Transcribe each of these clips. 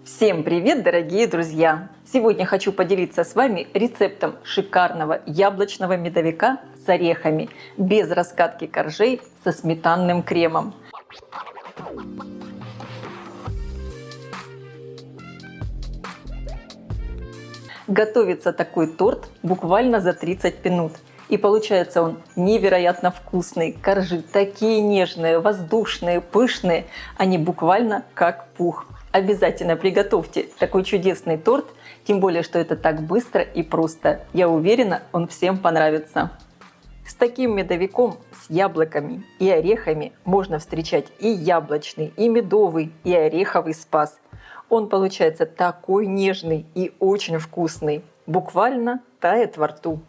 Всем привет, дорогие друзья! Сегодня хочу поделиться с вами рецептом шикарного яблочного медовика с орехами, без раскатки коржей, со сметанным кремом. Готовится такой торт буквально за 30 минут. И получается он невероятно вкусный. Коржи такие нежные, воздушные, пышные. Они буквально как пух. Обязательно приготовьте такой чудесный торт, тем более, что это так быстро и просто. Я уверена, он всем понравится. С таким медовиком, с яблоками и орехами можно встречать и яблочный, и медовый, и ореховый спас. Он получается такой нежный и очень вкусный. Буквально тает во рту.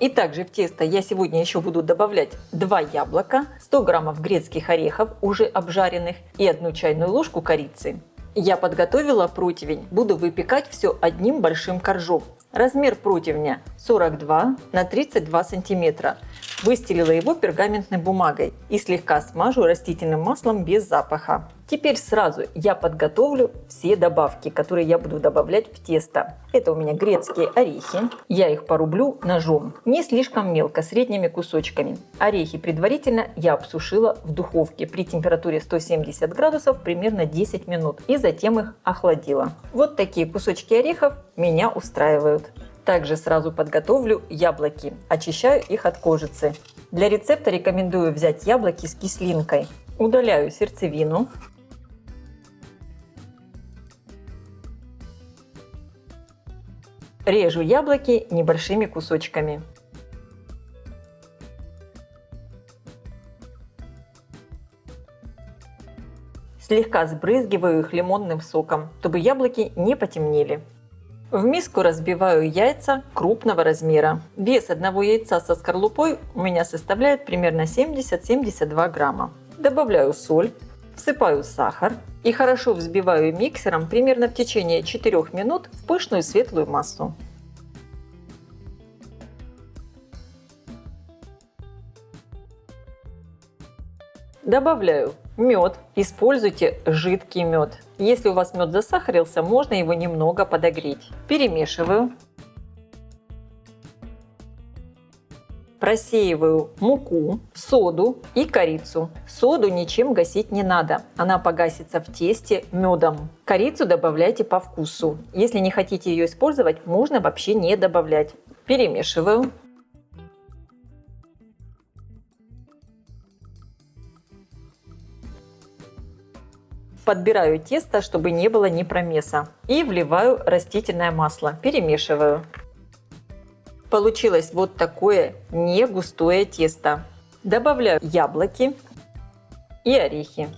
И также в тесто я сегодня еще буду добавлять 2 яблока, 100 граммов грецких орехов, уже обжаренных, и 1 чайную ложку корицы. Я подготовила противень, буду выпекать все одним большим коржом. Размер противня 42 на 32 сантиметра. Выстелила его пергаментной бумагой и слегка смажу растительным маслом без запаха. Теперь сразу я подготовлю все добавки, которые я буду добавлять в тесто. Это у меня грецкие орехи. Я их порублю ножом. Не слишком мелко, средними кусочками. Орехи предварительно я обсушила в духовке при температуре 170 градусов примерно 10 минут. И затем их охладила. Вот такие кусочки орехов меня устраивают. Также сразу подготовлю яблоки. Очищаю их от кожицы. Для рецепта рекомендую взять яблоки с кислинкой. Удаляю сердцевину. Режу яблоки небольшими кусочками. Слегка сбрызгиваю их лимонным соком, чтобы яблоки не потемнели. В миску разбиваю яйца крупного размера. Вес одного яйца со скорлупой у меня составляет примерно 70-72 грамма. Добавляю соль, всыпаю сахар и хорошо взбиваю миксером примерно в течение 4 минут в пышную светлую массу. Добавляю мед. Используйте жидкий мед. Если у вас мед засахарился, можно его немного подогреть. Перемешиваю. Просеиваю муку, соду и корицу. Соду ничем гасить не надо. Она погасится в тесте медом. Корицу добавляйте по вкусу. Если не хотите ее использовать, можно вообще не добавлять. Перемешиваю. Подбираю тесто, чтобы не было ни промеса. И вливаю растительное масло. Перемешиваю. Получилось вот такое не густое тесто. Добавляю яблоки и орехи.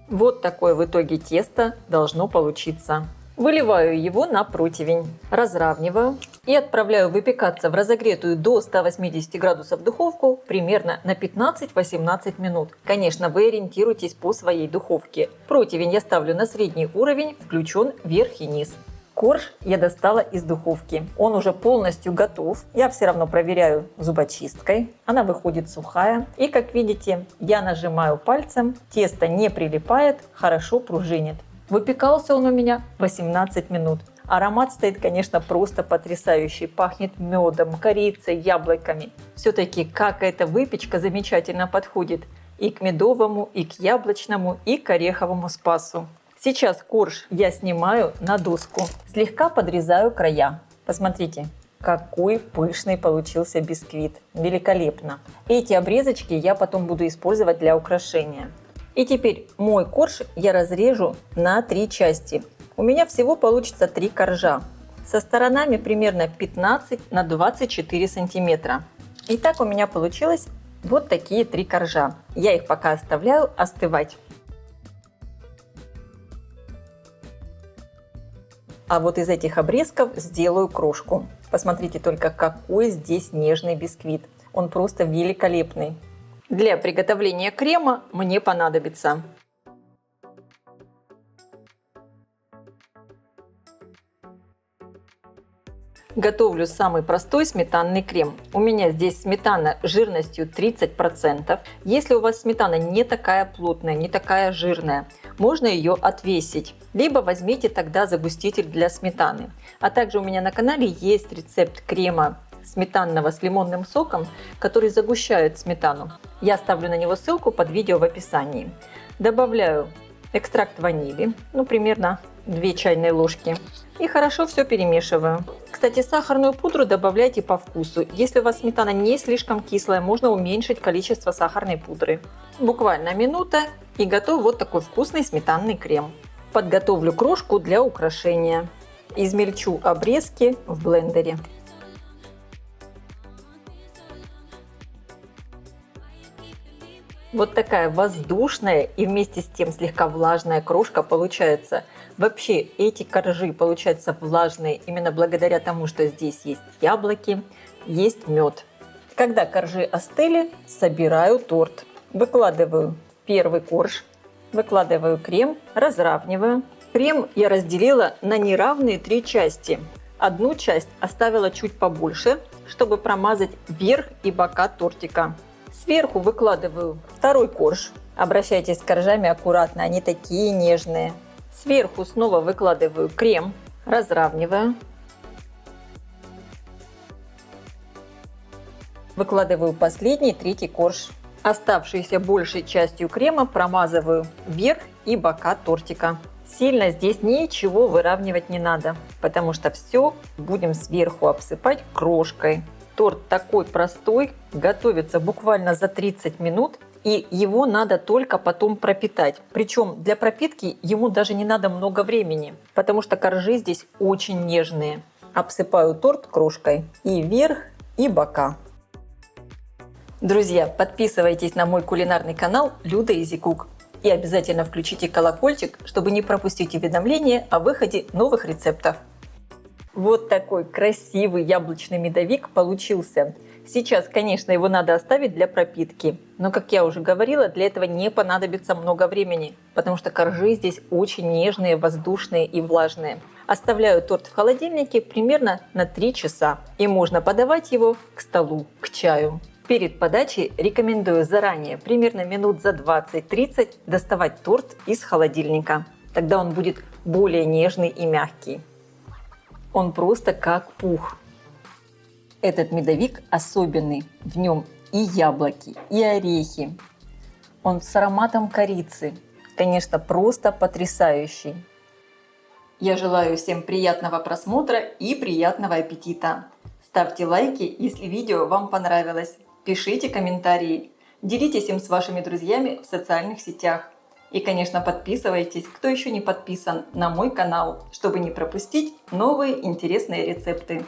Вот такое в итоге тесто должно получиться. Выливаю его на противень, разравниваю и отправляю выпекаться в разогретую до 180 градусов духовку примерно на 15-18 минут. Конечно, вы ориентируйтесь по своей духовке. Противень я ставлю на средний уровень, включен верх и низ. Корж я достала из духовки. Он уже полностью готов. Я все равно проверяю зубочисткой. Она выходит сухая. И как видите, я нажимаю пальцем. Тесто не прилипает, хорошо пружинит. Выпекался он у меня 18 минут. Аромат стоит, конечно, просто потрясающий. Пахнет медом, корицей, яблоками. Все-таки как эта выпечка замечательно подходит и к медовому, и к яблочному, и к ореховому спасу. Сейчас корж я снимаю на доску. Слегка подрезаю края. Посмотрите, какой пышный получился бисквит. Великолепно. Эти обрезочки я потом буду использовать для украшения. И теперь мой корж я разрежу на 3 части. У меня всего получится 3 коржа. Со сторонами примерно 15 на 24 сантиметра. Итак, у меня получилось вот такие 3 коржа. Я их пока оставляю остывать. А вот из этих обрезков сделаю крошку. Посмотрите только, какой здесь нежный бисквит. Он просто великолепный. Для приготовления крема мне понадобится Готовлю самый простой сметанный крем. У меня здесь сметана жирностью 30%. Если у вас сметана не такая плотная, не такая жирная, можно ее отвесить. Либо возьмите тогда загуститель для сметаны. А также у меня на канале есть рецепт крема сметанного с лимонным соком, который загущает сметану. Я оставлю на него ссылку под видео в описании. Добавляю экстракт ванили, примерно 2 чайные ложки. И хорошо все перемешиваю. Кстати, сахарную пудру добавляйте по вкусу. Если у вас сметана не слишком кислая, можно уменьшить количество сахарной пудры. Буквально минута и готов вот такой вкусный сметанный крем. Подготовлю крошку для украшения. Измельчу обрезки в блендере. Вот такая воздушная и вместе с тем слегка влажная крошка получается. Вообще эти коржи получаются влажные именно благодаря тому, что здесь есть яблоки, есть мед. Когда коржи остыли, собираю торт. Выкладываю первый корж, выкладываю крем, разравниваю. Крем я разделила на неравные 3 части. Одну часть оставила чуть побольше, чтобы промазать верх и бока тортика. Сверху выкладываю второй корж. Обращайтесь с коржами аккуратно, они такие нежные. Сверху снова выкладываю крем, разравниваю. Выкладываю последний, третий корж. Оставшейся большей частью крема промазываю верх и бока тортика. Сильно здесь ничего выравнивать не надо, потому что все будем сверху обсыпать крошкой. Торт такой простой, готовится буквально за 30 минут, и его надо только потом пропитать. Причем для пропитки ему даже не надо много времени, потому что коржи здесь очень нежные. Обсыпаю торт крошкой и верх, и бока. Друзья, подписывайтесь на мой кулинарный канал Люда Easy Cook и обязательно включите колокольчик, чтобы не пропустить уведомления о выходе новых рецептов. Вот такой красивый яблочный медовик получился. Сейчас, конечно, его надо оставить для пропитки, но, как я уже говорила, для этого не понадобится много времени, потому что коржи здесь очень нежные, воздушные и влажные. Оставляю торт в холодильнике примерно на 3 часа, и можно подавать его к столу, к чаю. Перед подачей рекомендую заранее, примерно минут за 20-30, доставать торт из холодильника. Тогда он будет более нежный и мягкий. Он просто как пух. Этот медовик особенный. В нем и яблоки, и орехи. Он с ароматом корицы. Конечно, просто потрясающий. Я желаю всем приятного просмотра и приятного аппетита. Ставьте лайки, если видео вам понравилось. Пишите комментарии. Делитесь им с вашими друзьями в социальных сетях. И, конечно, подписывайтесь, кто еще не подписан, на мой канал, чтобы не пропустить новые интересные рецепты.